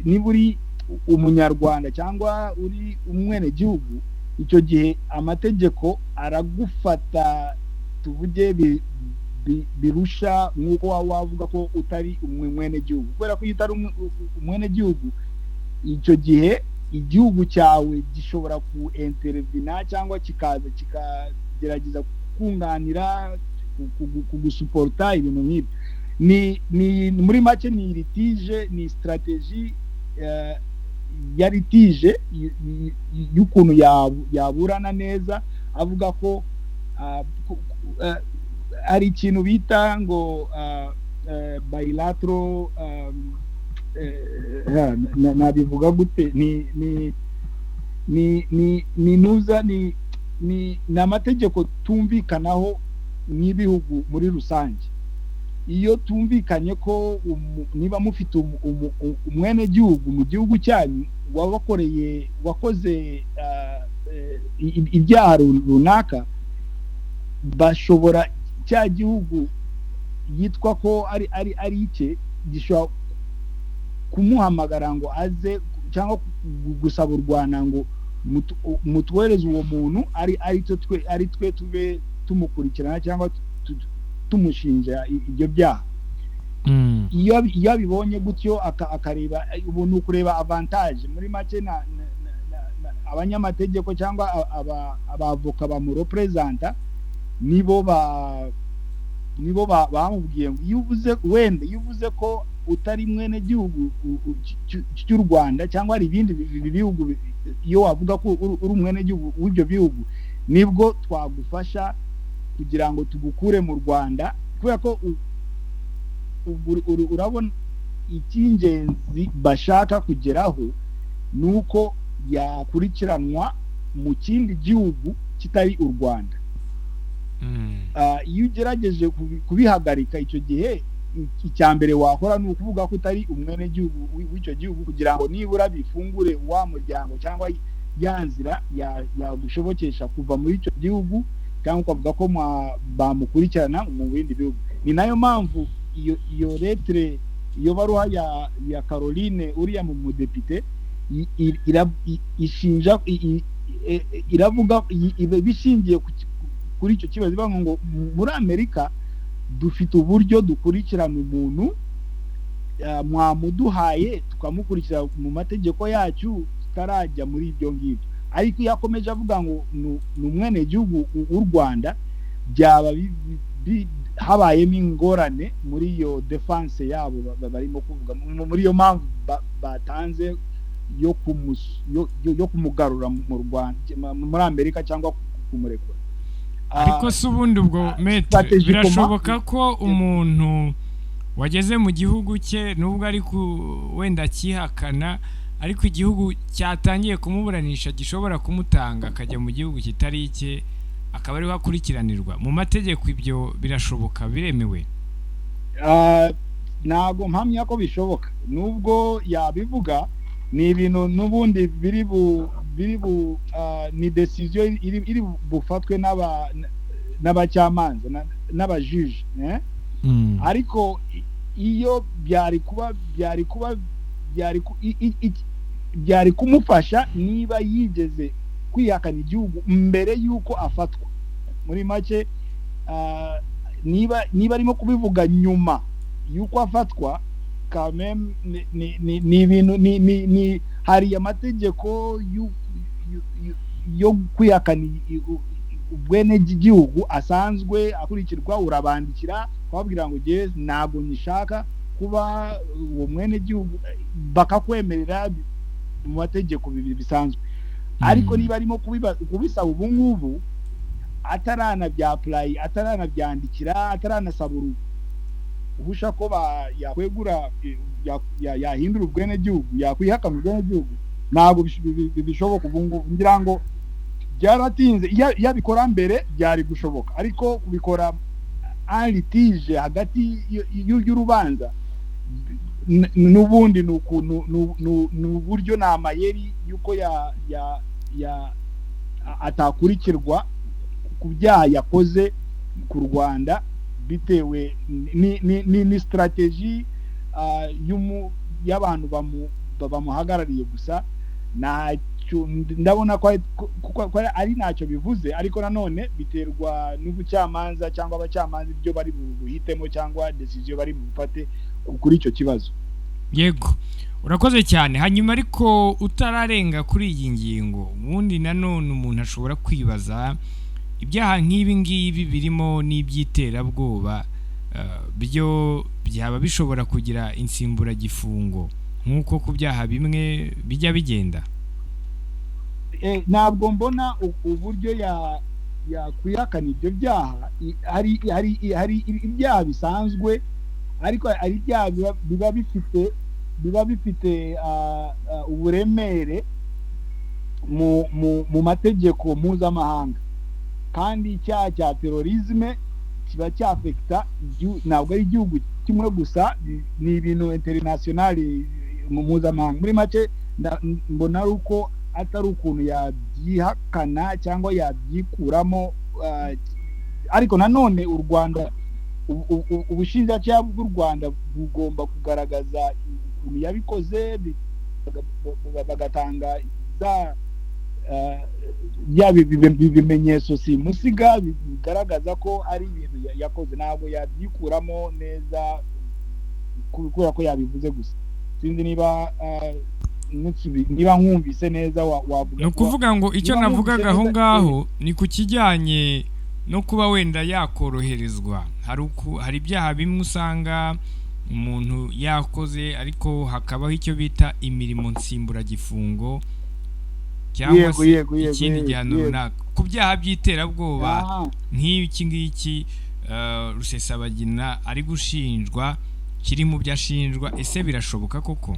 niba uri umunyarwanda cyangwa uri umwene gihugu, icyo gihe amategeko aragufata tuvuge birusha nk'uko wavuga ko utari umwene gihugu, kubera ko iyo utari umwene gihugu, icyo gihe igihugu cyawe gishobora kuintervena cyangwa kikaza kikagerageza kunganira kugusuporta ibintu nk'ibyo. Ni muri make ni litige, ni strategy ya litige y'ukuntu yaburana neza, avuga ko ari ikintu bita ngo bilateral, nabivuga gute, ni amategeko tumvikanaho n'ibihugu muri rusange. Iyo tumvikanye ko niba mufite umwene gihugu mu gihugu cyanyu wakoze ibyaha runaka, bashobora cya gihugu yitwa ko ari icye gishobora kumuhamagara ngo aze cyangwa gusaba u Rwanda ngo mutuhereze uwo muntu ari twe tube tumukurikirana cyangwa tumushinja ibyo byaha. Iyo abibonye gutyo akareba ubuntu, kureba avantage muri make abanyamategeko cyangwa abavoka bamurepresenta nibo bamubwiye ngo iyo uvuze ko utari mwene gihugu cy'u Rwanda cyangwa ari ibindi bihugu, iyo wavuga ko uri umwene gihugu w'ibyo bihugu, nibwo twagufasha kugira ngo tugukure mu Rwanda, kubera ko urabona icy'ingenzi bashaka kugeraho nuko yakurikiranwa mu kindi gihugu kitari u Rwanda. Iyo ugerageje kubihagarika, icyo gihe icya mbere wakora ni ukuvuga ko utari umwene gihugu w'icyo gihugu, kugira ngo nibura bifungure wa muryango cyangwa ya nzira yagushobokesha kuva muri icyo gihugu, cyangwa ukavuga ko bamukurikirana mu bindi bihugu. Ni nayo mpamvu iyo letre, iyo baruha ya Caroline uriya mu mudepite ishinja, iravuga bishingiye kuri icyo kibazo, ivuga ngo muri Amerika dufite uburyo dukurikirana umuntu, mwamuduhaye tukamukurikira mu mategeko yacu tutarajya muri ibyo ngibyo. Ariko yakomeje avuga ngo ni umwene gihugu w'u Rwanda, byaba habayemo ingorane muri iyo defense yabo barimo kuvuga, muri iyo mpamvu batanze yo kumugarura mu Rwanda, muri Amerika, cyangwa kumurekura. Ariko se ubundi ubwo metre birashoboka ko umuntu wageze mu gihugu cye nubwo ari wenda kihakana, ariko igihugu cyatangiye kumuburanisha gishobora kumutanga akajya mu gihugu kitari icye, akaba ariho akurikiranirwa mu mategeko? Ibyo birashoboka, biremewe? Ntabwo mpamya ko bishoboka, nubwo yabivuga. Ni ibintu n'ubundi ni decision iri bufatwe n'abacyamanza n'abajuge, ariko iyo byari kumufasha niba yigeze kwihakana igihugu mbere y'uko afatwa. Muri make niba arimo kubivuga nyuma y'uko afatwa, ni ibintu hari amategeko yo kwihakana ubwene gihugu asanzwe akurikirwa. Urabandikira kubabwira ngo ntabwo nishaka kuba uwo mwene gihugu, bakakwemerera mu mategeko bisanzwe. Ariko niba arimo kubisaba ubu ngubu, ataranabyapulayi ataranabyandikira ataranasaba ubusha ko yakwegura yahindura ubwenegihugu yakwihakana ubwenegihugu ntabwo bishoboka ubu ngubu ngira ngo byaratinze iyo abikora mbere byari gushoboka ariko kubikora en litige hagati y'urubanza n'ubundi n'uburyo n'amayeri yuko atakurikirwa ku byaha yakoze ku Rwanda bitewe ni strategy y'abantu bamuhagarariye gusa ndabona ko ari ntacyo bivuze ariko nanone biterwa n'ubucamanza cyangwa abacamanza ibyo bari buhitemo cyangwa decision bari bufate kuri icyo kibazo. Yego urakoze cyane. Hanyuma ariko utararenga kuri iyi ngingo ubundi nanone umuntu ashobora kwibaza ibyaha nk'ibi ngibi birimo n'ibyiterabwoba byo byaba bishobora kugira insimburagifungo nk'uko ku byaha bimwe bijya bigenda. Ntabwo mbona uburyo yakwihakana ibyo byaha. Hari ibyaha bisanzwe ariko hari ibyaha biba bifite uburemere mu mategeko mpuzamahanga kandi icyaha cya terorisme kiba cyafekita ntabwo ari igihugu kimwe gusa ni ibintu international mu mpuzamahanga. Muri make mbona ari uko atari ukuntu yabyihakana cyangwa yabyikuramo ariko nanone u Rwanda ubushinjacyaha bw'u Rwanda bugomba kugaragaza ukuntu yabikoze bagatanga ibimenyetso simusiga bigaragaza ko ari ibintu yakoze ntabwo yabyikuramo neza kubera ko yabivuze gusa. Sinzi niba nkumvise neza wavuga. No kuvuga ngo icyo navugaga aho ngaho ni ku kijyanye no kuba wenda yakoroherezwa. Hari ibyaha bimwe usanga umuntu yakoze ariko hakabaho icyo bita imirimo nsimburagifungo cyangwa se ikindi gihano runaka ku byaha by'iterabwoba nk'iki ngiki Rusesabagina ari gushinjwa kiri mu byashinjwa. Ese birashoboka koko?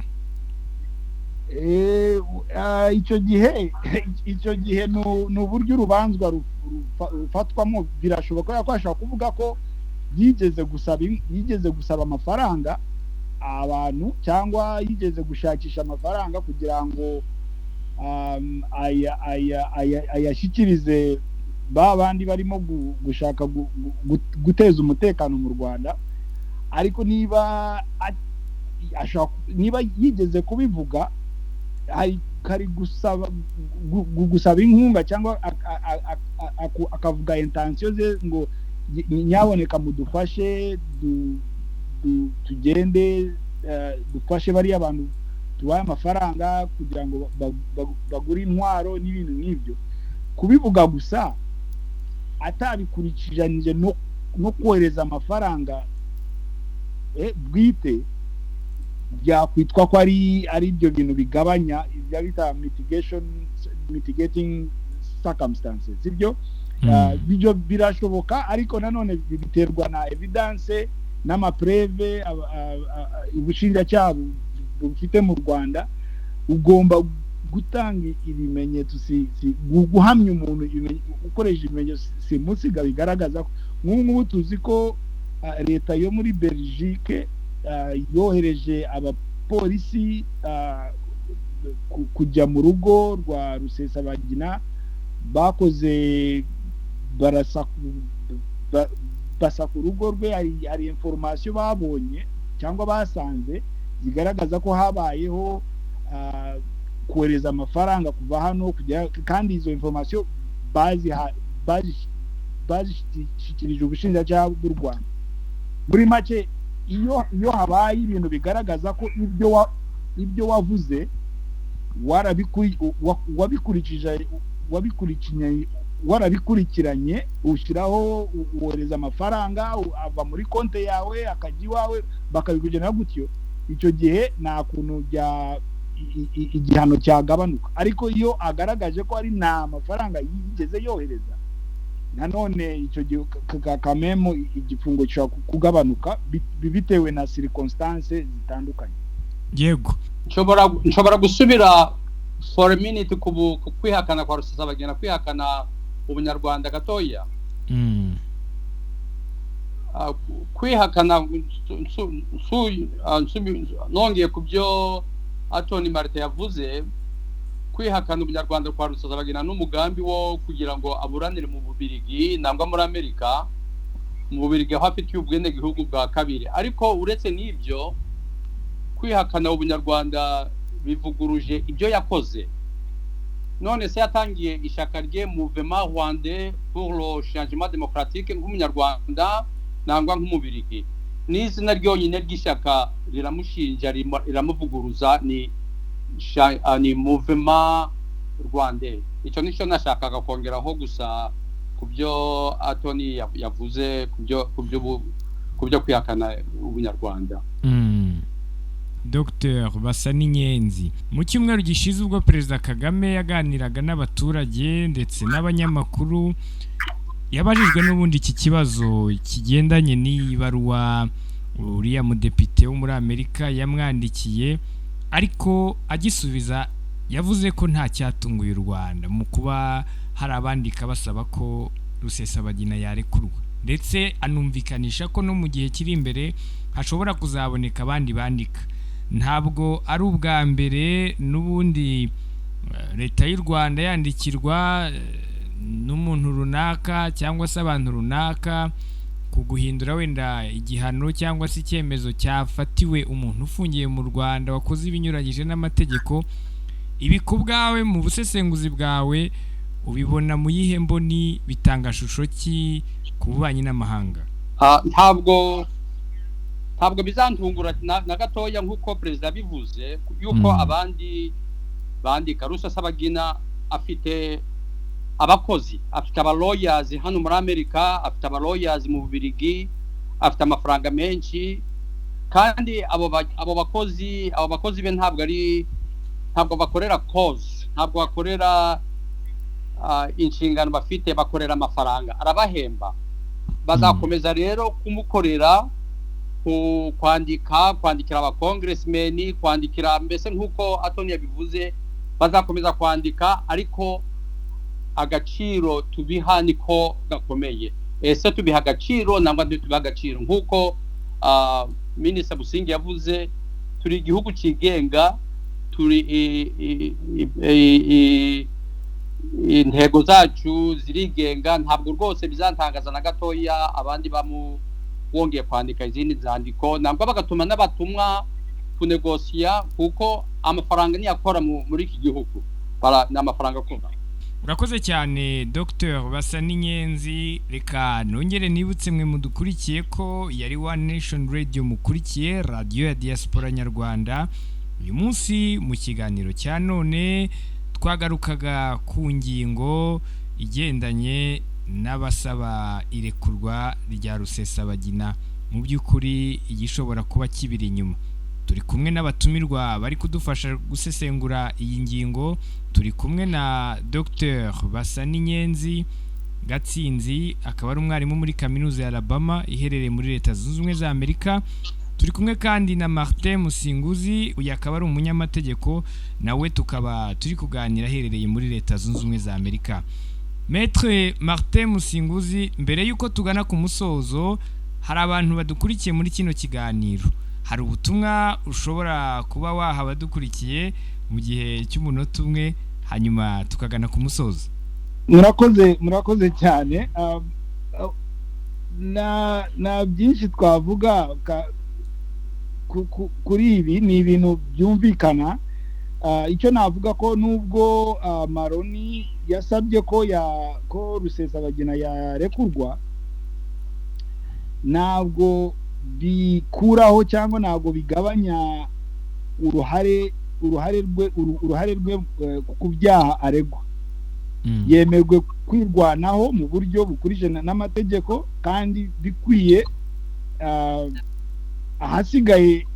icyo gihe ni uburyo urubanzwa rufatwamo. Birashoboka ko ashobora kuvuga ko yigeze gusaba amafaranga abantu cyangwa yigeze gushakisha amafaranga kugira ngo ayashyikirize ba bandi barimo gushaka guteza umutekano mu Rwanda. Ariko niba yigeze kubivuga hari gusaba inkunga cyangwa akavuga intention ze ngo nyaboneka mudufashe tugende dufashe bari abantu tubaye amafaranga kugira ngo bagure intwaro n'ibintu nk'ibyo. Kubivuga gusa atabikurikiranyije no kohereza amafaranga bwite byakwitwa ko ari ibyo bintu bigabanya ibyo bita mitigating circumstances. Ibyo birashoboka ariko nanone biterwa na evidence n'amapreve ubushinjacyaha bufite mu Rwanda. Ugomba gutanga ibimenyetso guhamya umuntu ukoresha ibimenyetso simusiga bigaragaza ko nk'ubu tuzi ko leta yo muri Belgique yohereje abapolisi kujya mu rugo rwa Rusesabagina bakoze basaka urugo rwe. Hari information babonye cyangwa basanze zigaragaza ko habayeho kohereza amafaranga kuva hano kujya, kandi izo information bazishyikirije ubushinjacyaha bw'u Rwanda. Muri make iyo habaye ibintu bigaragaza ko ibyo wavuze warabikurikiranye ushyiraho wohereza amafaranga ava muri konti yawe akajya iwawe bakabikugenera gutyo, icyo gihe nta kuntu igihano cyagabanuka. Ariko iyo agaragaje ko ari nta mafaranga yigeze yohereza nanone icyo gihe kamemo igifungo gishobora kugabanuka bitewe na circumstances zitandukanye. Yego, nshobora gusubira for a minute kwihakana kwa Rusesabagina, kwihakana ubunyarwanda gatoya. Kwihakana nongeye kubyo Atoni Martin yavuze, kwihakana ubunyarwanda kwa Rusesabagina n'umugambi wo kugira ngo aburanire mu Bubiligi nangwa muri Amerika. Mu Bubiligi aho afitiye ubwene gihugu bwa kabiri. Ariko uretse n'ibyo, kwihakana ubunyarwanda bivuguruje ibyo yakoze. None se yatangiye ishaka rye Mouvement Rwandais pour le Changement Démocratique nk'umunyarwanda nangwa nk'umubirigi. N'izina ryonyine ry'ishaka riramushinja riramuvuguruza ni Mouvement Rwandais. Icyo nicyo nashakaga kongeraho gusa kubyo Atoni yavuze kubyo kwihakana ubunyarwanda. Dr Basaninyenzi, mu cyumweru gishize ubwo Perezida Kagame yaganiraga n'abaturage ndetse n'abanyamakuru, yabajijwe n'ubundi iki kibazo kigendanye n'ibaruwa uriya mudepite wo muri Amerika yamwandikiye, ariko agisubiza yavuze ko nta cyatunguye u Rwanda mu kuba hari abandika basaba ko Rusesabagina yarekurwa, ndetse anumvikanisha ko no mu gihe kiri imbere hashobora kuzaboneka abandi bandika. Ntabwo ari ubwa mbere n'ubundi leta y'u Rwanda yandikirwa n'umuntu runaka cyangwa se abantu runaka ku guhindura wenda igihano cyangwa se icyemezo cyafatiwe umuntu ufungiye mu Rwanda wakoze ibinyuranyije n'amategeko. Ibi ku bwawe mu busesenguzi bwawe ubibona mu yihe mboni, bitanga shusho ki ku bubanyi n'amahanga? Ntabwo bizantungura na gatoya nk'uko perezida bivuze yuko abandi bandika. Rusesabagina afite abakozi, afite abalawyers hano muri Amerika, afite abalawyers mu Bubiligi, afite amafaranga menshi, kandi abo bakozi be ntabwo bakorera cause, ntabwo bakorera inshingano bafite, bakorera amafaranga, arabahemba. Bazakomeza rero kumukorera, kwandikira aba congressmen, kwandikira, mbese nk'uko Atoni yabivuze, bazakomeza kwandika, ariko agaciro tubiha niko gakomeye. Ese tubiha agaciro nangwa tubiha agaciro? Nk'uko Minisitiri Busingi yavuze, turi igihugu kigenga, turi intego zacu zirigenga. Ntabwo rwose bizantangaza na gatoya abandi wongeye kwandika izindi zandiko, ntabwo bagatuma n'abatumwa kunegosiya, kuko amafaranga niyakora muri iki gihugu n'amafaranga akora. Urakoze cyane Dr Basaninyenzi. Reka nongere nibutse mwe mudukurikiye ko yari One Nation Radio, mukurikiye radio ya Diaspora Nyarwanda. Uyu munsi mu kiganiro cya none twagarukaga ku ngingo igendanye n'abasaba irekurwa rya Rusesabagina. Mu by'ukuri igishobora kuba kibiri inyuma. Turi kumwe n'abatumirwa bari kudufasha gusesengura iyi ngingo. Turi kumwe na Dr Basaninyenzi Gatsinzi, akaba ari umwarimu muri kaminuza ya Alabama iherereye muri Leta Zunze Ubumwe za Amerika. Turi kumwe kandi na Martin Musinguzi, uyu akaba ari umunyamategeko, nawe tukaba turi kuganira aherereye muri Leta Zunze Ubumwe za Amerika. Maître Martin Musinguzi, mbere yuko tugana ku musozo, hari abantu badukurikiye muri kino kiganiro, hari ubutumwa ushobora kuba waha abadukurikiye mu gihe cy'umunota umwe, hanyuma tukagana ku musozo? Murakoze cyane. Na byinshi twavuga kuri ibi, ni ibintu byumvikana. Icyo navuga ko nubwo Maroni yasabye ko Rusesabagina yarekurwa, ntabwo bikuraho cyangwa ntabwo bigabanya uruhare rwe ku byaha aregwa. Yemerwe kwirwanaho mu buryo bukurije n'amategeko kandi bikwiye, ahasigaye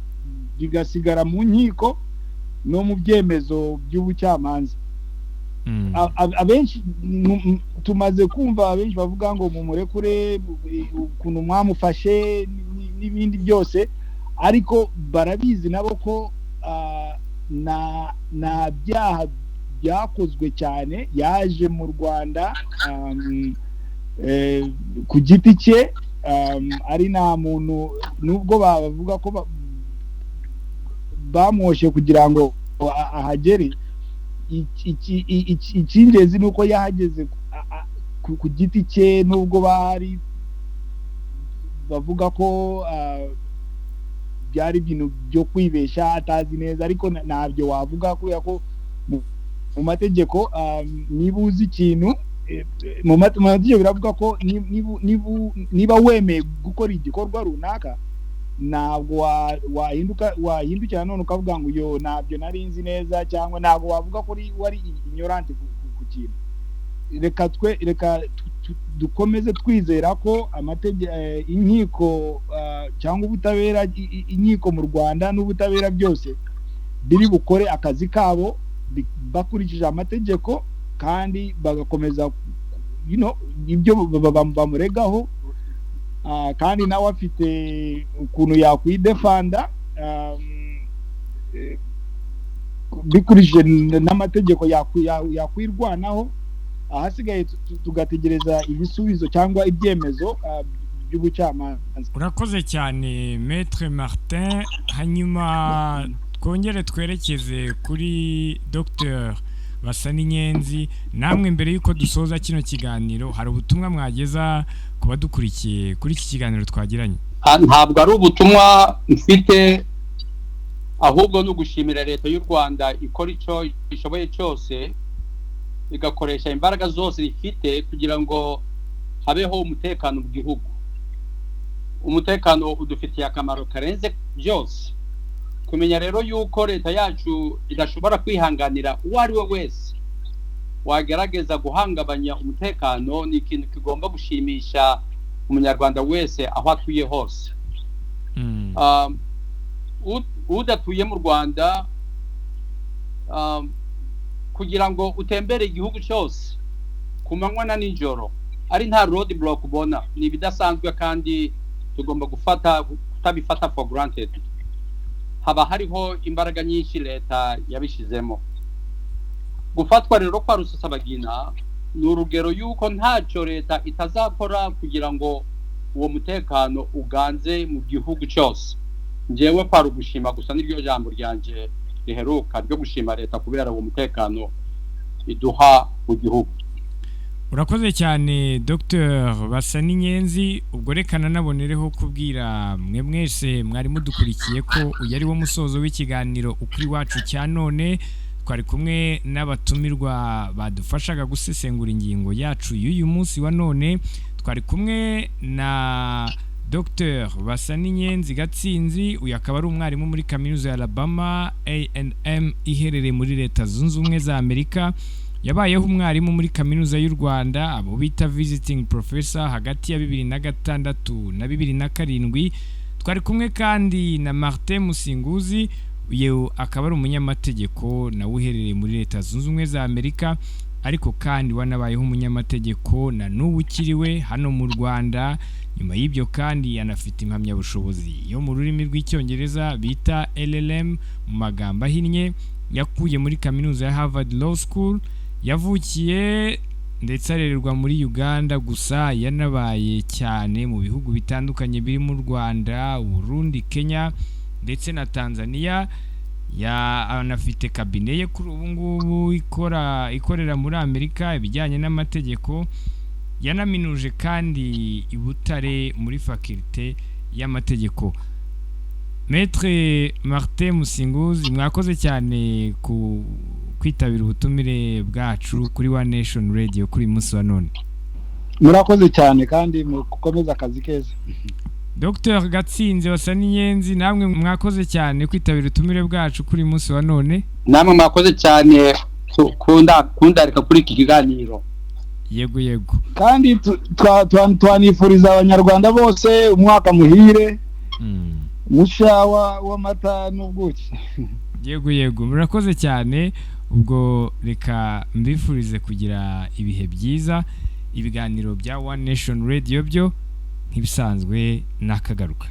bigasigara mu nkiko no mu byemezo by'ubucamanza. abenshi tumaze kumva abenshi bavuga ngo mumurekure ukuntu mwamufashe n'ibindi byose, ariko barabizi nabo ko na byaha byakozwe cyane. Yaje mu Rwanda ku giti cye, ari nta muntu, nubwo bavuga ko bamwoshe kugira ngo ahagere, icy'ingenzi ni uko yahageze ku giti cye, nubwo bari bavuga ko byari ibintu byo kwibesha atazi neza, ariko ntabyo wavuga kubera ko mu mategeko niba uzi ikintu, mu mategeko biravuga ko niba wemeye gukora igikorwa runaka, ntabwo wahindukira none ukavuga ngo yo ntabyo nari nzi neza, cyangwa ntabwo wavuga ko wari ignorant ku kintu. Reka dukomeze twizera ko inkiko cyangwa ubutabera, inkiko mu Rwanda n'ubutabera byose biri bukore akazi kabo bakurikije amategeko, kandi bagakomeza ibyo bamuregaho, kandi nawe afite ukuntu yakwidefanda bikurikije n'amategeko, yakwirwanaho. Ahasigaye tugategereza ibisubizo cyangwa ibyemezo by'ubucamanza. Urakoze cyane Maître Martin. Hanyuma twongere twerekeze kuri Dr Basaninyenzi. Namwe mbere yuko dusoza kino kiganiro, hari ubutumwa mwageza ku badukurikiye kuri iki kiganiro twagiranye? Ntabwo ari ubutumwa mfite, ahubwo no gushimira leta y'u Rwanda ikora icyo ishoboye cyose, igakoresha imbaraga zose ifite kugira ngo habeho umutekano mu gihugu. Umutekano udufitiye akamaro karenze byose. Kumenya rero yuko leta yacu idashobora kwihanganira uwo ari we wese wagerageza guhangabanya umutekano, ni ikintu kigomba gushimisha umunyarwanda wese aho atuye hose. Udatuye mu Rwanda, kugira ngo utembere igihugu cyose ku manywa na nijoro ari nta road block ubona, ni bidasanzwe, kandi tugomba kutabifata for granted. Haba hariho imbaraga nyinshi leta yabishizemo. Gufatwa rero kwa Rusesabagina ni urugero yuko ntacyo leta itazakora kugira ngo uwo mutekano uganze mu gihugu cyose. Njyewe kwa rugushima gusa n'iryo jambo ryanje riheruka ryo gushima leta kubera uwo mutekano iduha mu gihugu. Urakoze cyane Dr Basaninyenzi. Ubwo rekana nabonereho kubwira mwe mwese mwari mudukurikiye ko uyu ari wo musozo w'ikiganiro ukuri wacu cya none. Twari kumwe n'abatumirwa badufashaga gusesengura ingingo yacu y'uyu munsi wa none. Twari kumwe na Dr Basaninyenzi Gatsinzi, uyu akaba ari umwarimu muri kaminuza ya Alabama A&M iherereye muri Leta Zunze Ubumwe za Amerika. Yabayeho umwarimu muri kaminuza y'u Rwanda, abo bita visiting professor, hagati ya 2006 na 2007. Twari kumwe kandi na Martin Musinguzi, uyu akaba ari umunyamategeko nawe uherereye muri Leta Zunze Ubumwe za Amerika, ariko kandi wanabayeho umunyamategeko na n'ubu ukiriwe hano mu Rwanda. Nyuma y'ibyo kandi yanafite impamyabushobozi yo mu rurimi rw'icyongereza bita LLM mu magambo ahinnye, yakuye muri kaminuza ya Harvard Law School. Yavukiye ndetse arererwa muri Uganda, gusa yanabaye cyane mu bihugu bitandukanye birimo u Rwanda, Burundi, Kenya ndetse na Tanzania. Anafite kabine ye kuri ubu ngubu ikorera muri Amerika ibijyanye n'amategeko. Yanaminuje kandi i Butare muri faculté y'amategeko. Maître Martin Musinguzi, mwakoze cyane kwitabira ubutumire bwacu kuri One Nation Radio kuri munsi wa none. Murakoze cyane kandi mukomeza akazi keza. Dr Gatsinzi Basaninyenzi, namwe mwakoze cyane kwitabira ubutumire bwacu kuri munsi wa none. Namwe mwakoze cyane kundarika kuri iki kiganiro. Yego. Kandi twanifuriza abanyarwanda bose umwaka muhire. Musha w'amata n'ubuki. Yego. Murakoze cyane. ubwo reka mbifurize kugira ibihe byiza. Ibiganiro bya One Nation Radio byo nk'ibisanzwe nakagaruka.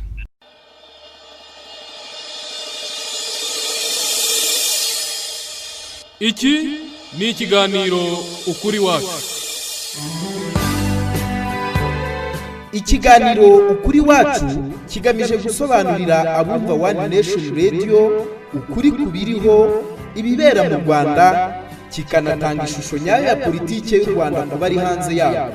Iki ni ikiganiro ukuri wacu. Ikiganiro ukuri wacu kigamije gusobanurira abumva One Nation Radio ukuri kubiriho ibibera mu Rwanda, kikanatanga ishusho nyayo ya politike y'u Rwanda ku bari hanze yabo.